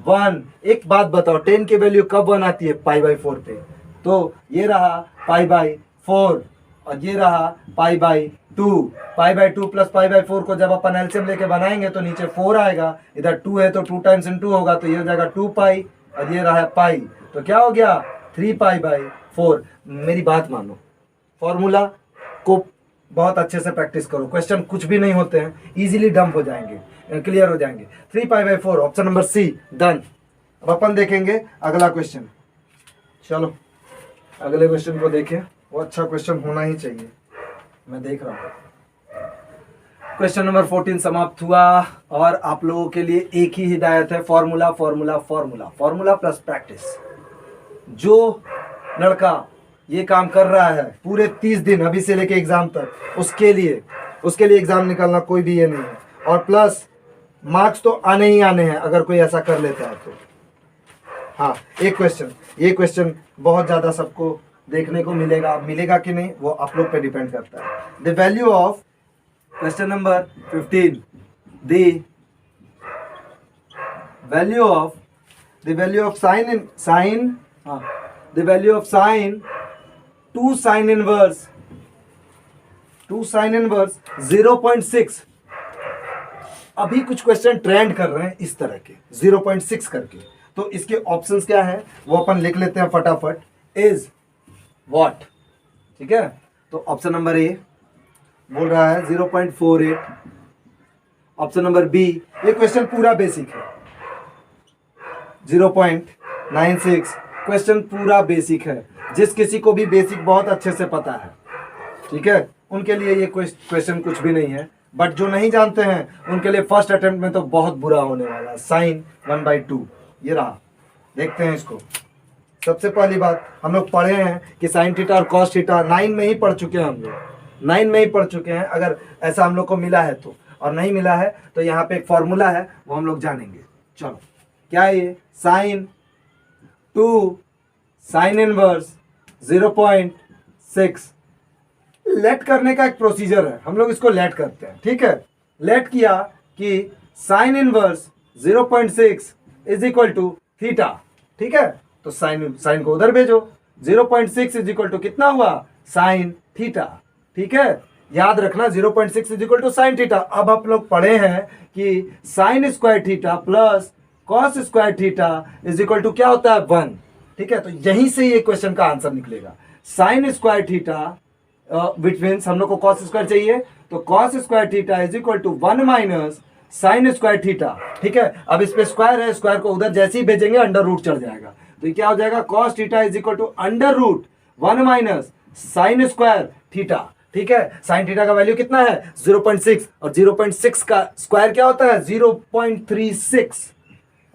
1। एक बात बताओ, 10 की वैल्यू कब 1 आती है? पाई बाई 4 पे। तो ये रहा पाई बाई 4 और ये रहा पाई by 2। Pi by 2 plus pi by 4 को जब अपन एलसीएम लेके बनाएंगे तो नीचे 4 आएगा, इधर 2 है तो 2 टाइम्स इन 2 होगा, तो ये हो जाएगा 2 पाई और ये रहा पाई, तो क्या हो गया? 3 पाई बाई 4। मेरी बात मानो, फॉर्मूला को बहुत अच्छे से प्रैक्टिस करो, क्वेश्चन कुछ भी नहीं होते हैं, इजीली डंप हो जाएंगे, क्लियर हो जाएंगे। 3 pi by 4, option number C, done. अब अपन देखेंगे अगला क्वेश्चन। चलो अगले क्वेश्चन को देखें, वो अच्छा क्वेश्चन होना ही चाहिए, मैं देख रहा हूँ। क्वेश्चन नंबर 14 समाप्त हुआ और आप लोगों के लिए एक ही हिदायत है, formula formula formula, formula plus practice. जो लड़का ये काम कर रहा है पूरे 30 दिन अभी से लेके एग्जाम तक, उसके लिए एग्जाम निकालना कोई भी ये नहीं है, और प्लस मार्क्स तो आने ही आने हैं अगर कोई ऐसा कर लेता है तो। हाँ, एक क्वेश्चन, ये क्वेश्चन बहुत ज़्यादा सबको देखने को मिलेगा कि नहीं वो आप लोग पे डिपेंड करता है। The value of, question number 15, the value of the value of sine 2 sin inverse 0.6। अभी कुछ क्वेश्चन ट्रेंड कर रहे हैं इस तरह के 0.6 करके, तो इसके ऑप्शंस क्या हैं वो अपन लिख लेते हैं फटाफट। Is what? ठीक है, तो ऑप्शन नंबर ए बोल रहा है 0.48। ऑप्शन नंबर बी, ये क्वेश्चन पूरा बेसिक है, 0.96। क्वेश्चन पूरा बेसिक है, जिस किसी को भी बेसिक बहुत अच्छे से पता है, ठीक है, उनके लिए ये क्वेश्चन कुछ भी नहीं है। बट जो नहीं जानते हैं उनके लिए फर्स्ट अटेम्प्ट में तो बहुत बुरा होने वाला है। साइन 1/2 ये रहा, देखते हैं इसको। सबसे पहली बात, हम लोग पढ़े हैं कि साइन थीटा और कॉस थीटा 9 में ही पढ़ चुके हैं, हम लोग 9 में ही पढ़ चुके हैं। अगर ऐसा हम लोग को मिला है तो, और नहीं मिला है तो यहाँ पे एक फॉर्मूला है वो हम लोग जानेंगे। चलो क्या है ये? Sign 2 sign inverse 0.6। लेट करने का एक प्रोसीजर है, हम लोग इसको लेट करते हैं, ठीक है। लेट किया कि sine inverse 0.6 is equal to theta, ठीक है, तो साइन को उधर भेजो। 0.6 इज इक्वल टू कितना हुआ? साइन थीटा, ठीक है। याद रखना 0.6 is equal to sine theta. अब आप लोग पढ़े हैं कि sine square theta plus cos square theta is equal to क्या होता है? 1, ठीक है। तो यहीं से ये क्वेश्चन का आंसर निकलेगा। Sine square theta which means हम लोग को कॉस स्क्वायर चाहिए, तो cos square theta is equal to 1 minus sine square theta, ठीक है। अब इस पे स्क्वायर है, स्क्वायर को उधर जैसे ही भेजेंगे अंडर रूट चढ़ जाएगा, तो ये क्या हो जाएगा? Cos theta is equal to under root 1 minus sine square theta, ठीक है। साइन थीटा का वैल्यू कितना है 0.6 और 0.6 का स्क्वायर क्या होता है 0.36,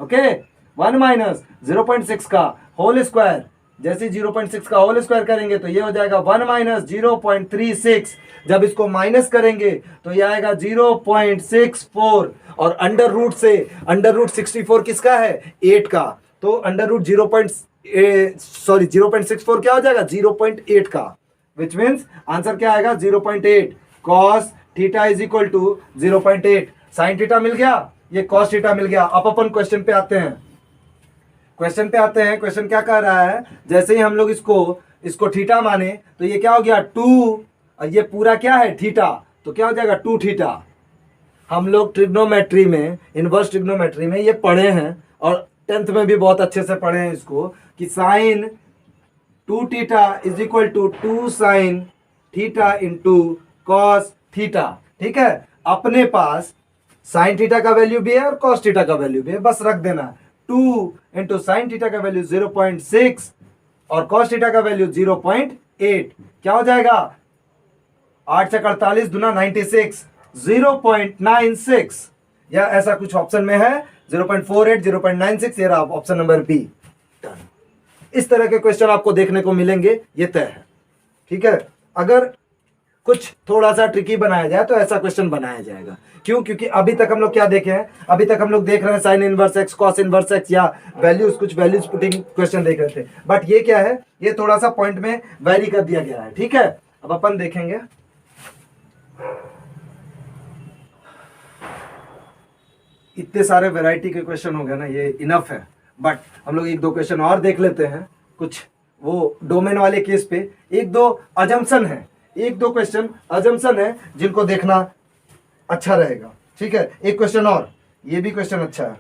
ओके। 1 माइनस 0.6 का होल स्क्वायर, जैसे 0.6 का होल स्क्वायर करेंगे तो ये हो जाएगा 1 माइनस 0.36, जब इसको माइनस करेंगे तो ये आएगा 0.64 और अंडर रूट से अंडर रूट 64 किसका है 8 का, तो अंडर रूट 0.64 क्या हो जाएगा 0.8 का, विच मीन्स आंसर क्या आएगा 0.8। Cos theta is equal to 0.8। Sine theta मिल गया, ये कॉस थीटा मिल गया। अब अपन क्वेश्चन पे आते हैं। क्वेश्चन क्या कह रहा है, जैसे ही हम लोग इसको थीटा माने तो ये क्या हो गया 2 और ये पूरा क्या है थीटा, तो क्या हो जाएगा 2 थीटा। हम लोग ट्रिग्नोमेट्री में, इनवर्स ट्रिग्नोमेट्री में ये पढ़े हैं और 10th में भी बहुत अच्छे से पढ़े हैं इसको, कि sine 2 theta is equal to 2 sine theta into cos theta, ठीक है। अपने पास साइन थीटा का वैल्यू भी है और कॉस थीटा का वैल्यू भी है, बस रख देना 2 इंटू साइन थीटा का वैल्यू 0.6 और कॉस थीटा का वैल्यू 0.8, क्या हो जाएगा 8 से 48 दुना 96, 0.96 या ऐसा कुछ ऑप्शन में है 0.48, 0.96, ये रहा ऑप्शन नंबर बी। इस तरह के क्वेश्चन आपको देखने को मिलेंगे, ये तय है, ठीक है। अगर कुछ थोड़ा सा ट्रिकी बनाया जाए तो ऐसा क्वेश्चन बनाया जाएगा। क्यों? क्योंकि अभी तक हम लोग क्या देखे हैं, अभी तक हम लोग देख रहे हैं sign inverse x, cos inverse x या वैल्यूज, कुछ वैल्यूज पुटिंग क्वेश्चन देख रहे थे, बट ये क्या है, ये थोड़ा सा पॉइंट में वेरी कर दिया गया है, ठीक है। अब अपन देखेंगे इतने सारे वैरायटी के क्वेश्चन हो गए ना, ये इनफ है, बट हम लोग एक दो क्वेश्चन और देख लेते हैं, कुछ वो डोमेन वाले केस पे एक दो अजम्पशन है, एक दो क्वेश्चन अजम्पशन है जिनको देखना अच्छा रहेगा, ठीक है। एक क्वेश्चन और, ये भी क्वेश्चन अच्छा है,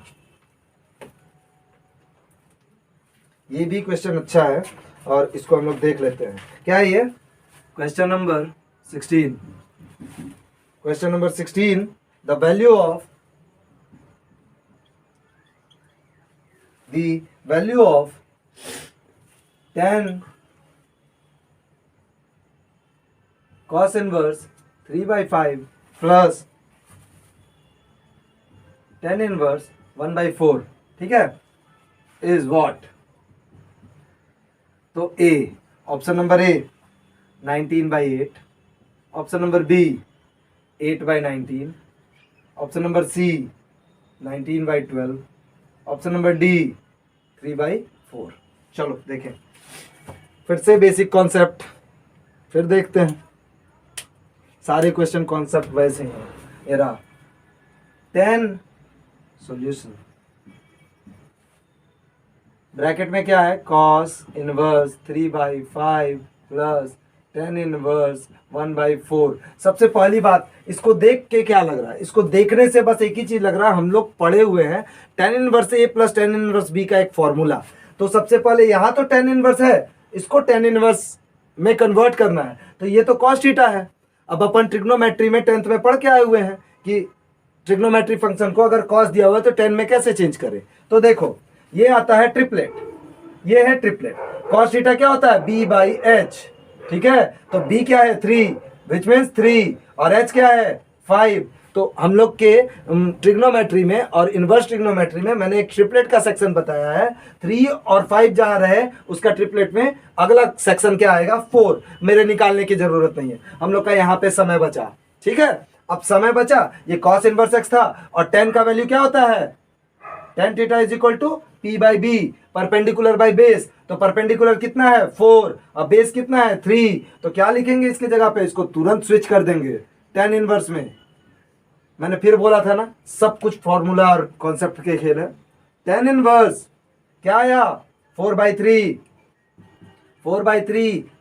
ये भी क्वेश्चन अच्छा है और इसको हम लोग देख लेते हैं। क्या है ये? Question number 16। Question number 16, the value of 10 cos inverse 3/5 plus tan inverse 1/4, ठीक है, इज व्हाट? तो A, option number A 19/8, option number B 8/19, option number C 19/12, option number D 3/4। चलो देखें फिर से बेसिक कॉन्सेप्ट, फिर देखते हैं। सारे क्वेश्चन कॉन्सेप्ट वैसे ही हैं। एरा 10 सॉल्यूशन, ब्रैकेट में क्या है cos inverse 3/5 plus tan inverse 1/4। सबसे पहली बात, इसको देख के क्या लग रहा है, इसको देखने से बस एक ही चीज लग रहा है, हम लोग पढ़े हुए हैं tan inverse A plus tan inverse B का एक फॉर्मूला। तो सबसे पहले यहाँ तो tan इनवर्स है, इसको tan इनवर्स में कन्वर्ट करना है, तो ये तो cos थीटा है। अब अपन ट्रिग्नोमेट्री में 10th में पढ़ के आए हुए हैं कि ट्रिग्नोमेट्री फंक्शन को अगर cos दिया हुआ है तो tan में कैसे चेंज करें। तो देखो ये आता है ट्रिपलेट, ये है ट्रिपलेट। cos थीटा क्या होता है b/h, ठीक है। तो b क्या है 3, विच मीन्स 3, और h क्या है 5। तो हम लोग के ट्रिग्नोमेट्री में और इनवर्स ट्रिग्नोमेट्री में मैंने एक ट्रिपलेट का सेक्शन बताया है। 3 और 5 जहां रहे उसका ट्रिपलेट में अगला सेक्शन क्या आएगा 4। मेरे निकालने की जरूरत नहीं है, हम लोग का यहाँ पे समय बचा, ठीक है। अब समय बचा, ये कॉस इनवर्स एक्स था और tan का वैल्यू क्या होता है tan theta is equal to p/b, perpendicular by base. तो परपेंडिकुलर कितना है 4 और बेस कितना है 3, तो क्या लिखेंगे इसकी जगह पे, इसको तुरंत स्विच कर देंगे tan इनवर्स में। मैंने फिर बोला था ना, सब कुछ फॉर्मूला और कॉन्सेप्ट के खेल है। tan इनवर्स क्या आया 4/3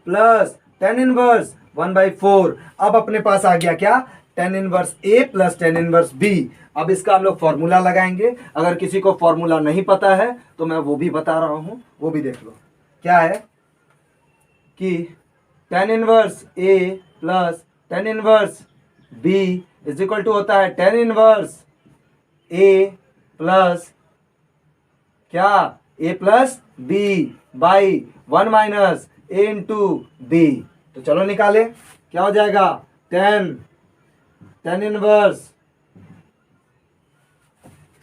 प्लस tan इनवर्स 1/4। अब अपने पास आ गया क्या tan inverse A plus tan inverse B. अब इसका हम लोग फॉर्मूला लगाएंगे। अगर किसी को फॉर्मूला नहीं पता है तो मैं वो भी बता रहा हूं, वो भी देख लो। क्या है कि tan inverse A plus tan inverse B is equal to होता है tan इनवर्स ए प्लस क्या a plus B by 1 minus a into B. तो चलो निकाले, क्या हो जाएगा, टेन इनवर्स,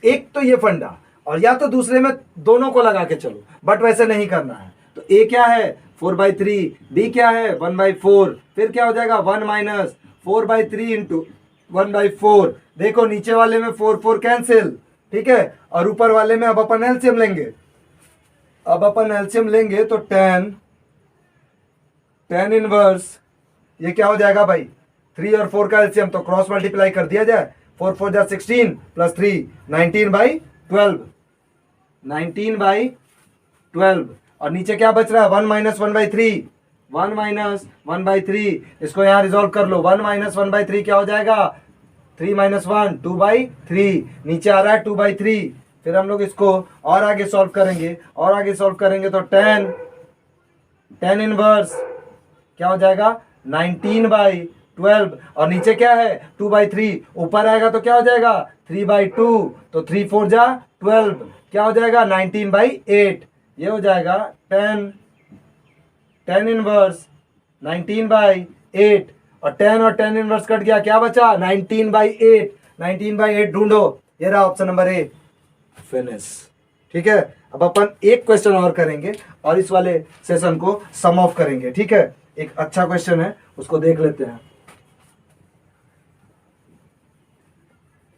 एक तो ये फंडा, और या तो दूसरे में दोनों को लगा के चलो, बट वैसे नहीं करना है। तो ए क्या है 4/3, बी क्या है 1/4, फिर क्या हो जाएगा 1 माइनस 4/3 इंटू 1/4। देखो नीचे वाले में 4 कैंसिल, ठीक है, और ऊपर वाले में अब अपन एलसीएम लेंगे। अब अपन एलसीएम लेंगे तो टेन इनवर्स, ये क्या हो जाएगा भाई 3 और 4 का एलसीएम, तो क्रॉस मल्टीप्लाई कर दिया जाए, 4 4 जा 16 प्लस 3 19/12, 19/12। और नीचे क्या बच रहा है 1 माइनस 1/3, 1 माइनस 1/3, इसको यहाँ रिजॉल्व कर लो, 1 माइनस 1/3 क्या हो जाएगा 3 माइनस 1 2/3, नीचे आ रहा है 2/3। फिर हम लोग इसको और आगे सॉल्व करेंगे, और आगे सॉल्व करेंगे तो 10 इनवर्स क्या हो जाएगा 19/12, और नीचे क्या है 2/3, ऊपर आएगा तो क्या हो जाएगा 3/2, तो 3 4 जा 12, क्या हो जाएगा 19/8। ये हो जाएगा 10 इनवर्स 19/8, और 10 इनवर्स कट गया, क्या बचा 19/8, 19/8 ढूंढो, ये रहा ऑप्शन नंबर ए, फिनिश। ठीक है, अब अपन एक क्वेश्चन और करेंगे और इस वाले सेशन को सम ऑफ करेंगे। ठीक है, एक अच्छा क्वेश्चन है, उसको देख लेते हैं।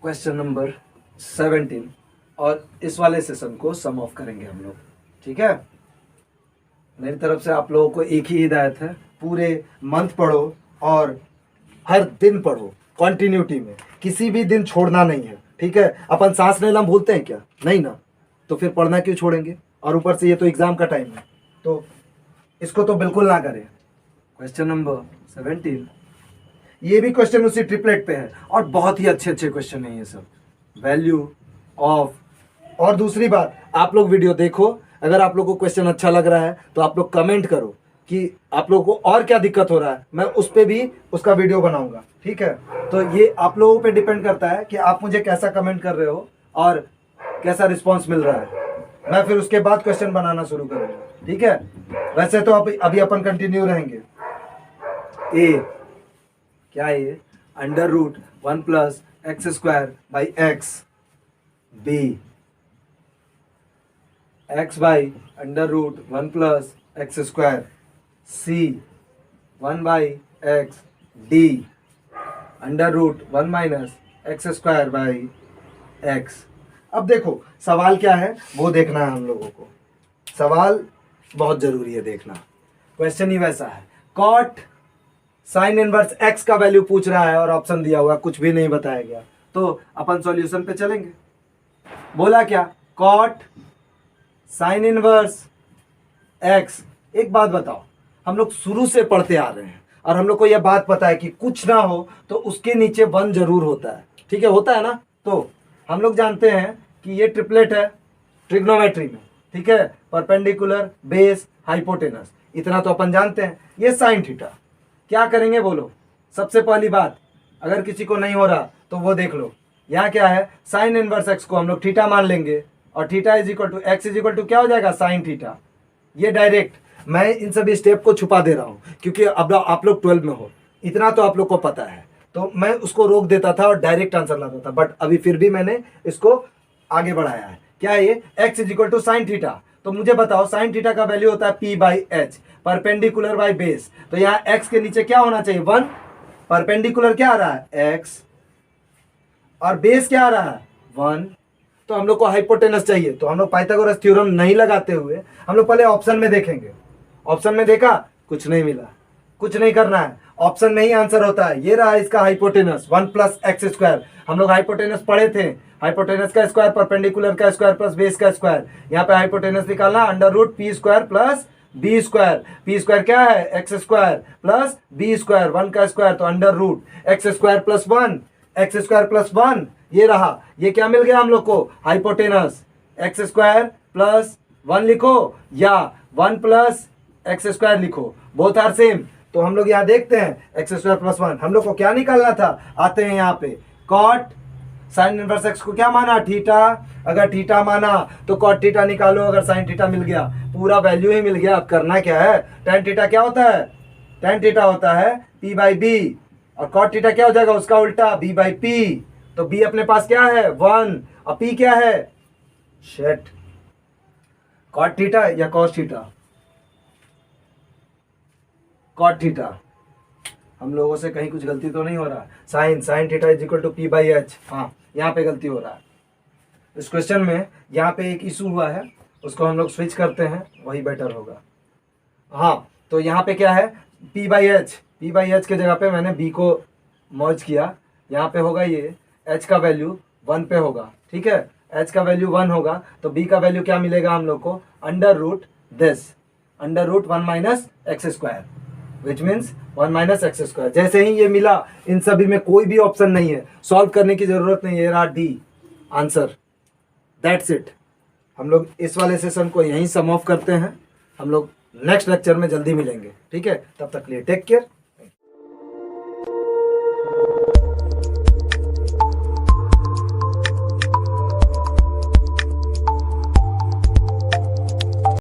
क्वेश्चन नंबर 17, और इस वाले सेशन को सम ऑफ करेंगे हम लोग। ठीक है, मेरी तरफ से आप लोगों को एक ही हिदायत है, पूरे मंथ पढ़ो और हर दिन पढ़ो कॉन्टिन्यूटी में, किसी भी दिन छोड़ना नहीं है। ठीक है, अपन सांस लेना भूलते हैं क्या, नहीं ना, तो फिर पढ़ना क्यों छोड़ेंगे। और ऊपर से ये तो एग्जाम का टाइम है, तो इसको तो बिल्कुल ना करें। क्वेश्चन नंबर 17, ये भी क्वेश्चन उसी ट्रिपलेट पे है, और बहुत ही अच्छे अच्छे क्वेश्चन है ये सब, वैल्यू ऑफ। और दूसरी बात, आप लोग वीडियो देखो, अगर आप लोग को क्वेश्चन अच्छा लग रहा है तो आप लोग कमेंट करो कि आप लोगों को और क्या दिक्कत हो रहा है, मैं उस पर भी उसका वीडियो बनाऊंगा। ठीक है, तो ये आप लोगों पे डिपेंड करता है कि आप मुझे कैसा कमेंट कर रहे हो और कैसा रिस्पॉन्स मिल रहा है, मैं फिर उसके बाद क्वेश्चन बनाना शुरू करूँगा। ठीक है, वैसे तो अभी अपन कंटिन्यू रहेंगे। ए क्या है ये, √1 + x²/x। B x/√1 + x²। C 1/x। D √1 - x²/x। अब देखो सवाल क्या है वो देखना है हम लोगों को, सवाल बहुत जरूरी है देखना। क्वेश्चन ही वैसा है, कॉट साइन इनवर्स x का वैल्यू पूछ रहा है और ऑप्शन दिया हुआ, कुछ भी नहीं बताया गया, तो अपन सॉल्यूशन पे चलेंगे। बोला क्या, कॉट साइन इनवर्स x। एक बात बताओ, हम लोग शुरू से पढ़ते आ रहे हैं और हम लोग को यह बात पता है कि कुछ ना हो तो उसके नीचे 1 जरूर होता है। ठीक है, होता है ना, तो हम लोग जानते हैं कि ये ट्रिपलेट है ट्रिग्नोमेट्री में। ठीक है, परपेंडिकुलर, बेस, हाइपोटेनस, इतना तो अपन जानते हैं। ये साइन थीटा, क्या करेंगे बोलो। सबसे पहली बात, अगर किसी को नहीं हो रहा तो वो देख लो, यहाँ क्या है साइन इनवर्स x को हम लोग थीटा मान लेंगे, और थीटा x = क्या हो जाएगा साइन थीटा। ये डायरेक्ट, मैं इन सभी स्टेप को छुपा दे रहा हूँ क्योंकि अब आप लोग 12 में हो, इतना तो आप लोग को पता है, तो मैं उसको रोक देता था और डायरेक्ट आंसर लाता था, बट अभी फिर भी मैंने इसको आगे बढ़ाया है। क्या है ये, x = साइन थीटा। तो मुझे बताओ साइन थीटा का वैल्यू होता है p/h, परपेंडिकुलर बाय बेस। तो यहाँ x के नीचे क्या होना चाहिए 1, परपेंडिकुलर क्या आ रहा है x, और बेस क्या आ रहा है 1। तो हम लोग को हाइपोटेनस चाहिए, तो हम लोग पाइथागोरस थ्योरम नहीं लगाते हुए हम लोग पहले ऑप्शन में देखेंगे। ऑप्शन में देखा, कुछ नहीं मिला, कुछ नहीं करना है, ऑप्शन में ही आंसर होता है। ये रहा इसका हाइपोटेनस 1 + x²। हम लोग हाइपोटेनस पढ़े थे, हाइपोटेनस का स्क्वायर, परपेंडिकुलर का स्क्वायर प्लस बेस का स्क्वायर। यहाँ पे हाइपोटेनस निकालना √p² + b²। p² क्या है x² + b², 1 का स्क्वायर, तो √x² + 1, x² + 1। ये रहा, ये क्या मिल गया हम लोग को हाइपोटेनस, x² + 1 लिखो या 1 + x² लिखो, बोथ आर सेम। तो हम लोग यहाँ देखते हैं x² + 1, हम लोग को क्या निकालना था, आते हैं यहाँ पे कॉट साइन इनवर्स x को क्या माना थीटा, अगर थीटा माना तो कॉट थीटा निकालो, अगर साइन थीटा मिल गया पूरा वैल्यू ही मिल गया। अब करना क्या है, tan थीटा क्या होता है, tan थीटा होता है p बाई बी, और cot थीटा क्या हो जाएगा उसका उल्टा b बाई पी। तो b अपने पास क्या है 1 और p क्या है शेट cot थीटा या cos थीटा, cot थीटा। हम लोगों से कहीं कुछ गलती तो नहीं हो रहा। Sine theta is equal to P by H, हाँ यहाँ पे गलती हो रहा है इस क्वेश्चन में। यहाँ पे एक इशू हुआ है, उसको हम लोग स्विच करते हैं, वही बेटर होगा। हाँ तो यहाँ पे क्या है p बाई एच के जगह पे मैंने b को मर्ज किया। यहाँ पे होगा ये h का वैल्यू 1 पे होगा, ठीक है, h का वैल्यू 1 होगा तो b का वैल्यू क्या मिलेगा हम लोग को under root 1 minus x square, which means 1 minus x square. जैसे ही ये मिला, इन सभी में कोई भी ऑप्शन नहीं है, सॉल्व करने की जरूरत नहीं है, रहा डी आंसर, दैट्स इट। हम लोग इस वाले सेशन को यहीं सम ऑफ करते हैं। हम लोग नेक्स्ट लेक्चर में जल्दी मिलेंगे, ठीक है, तब तक के लिए टेक केयर।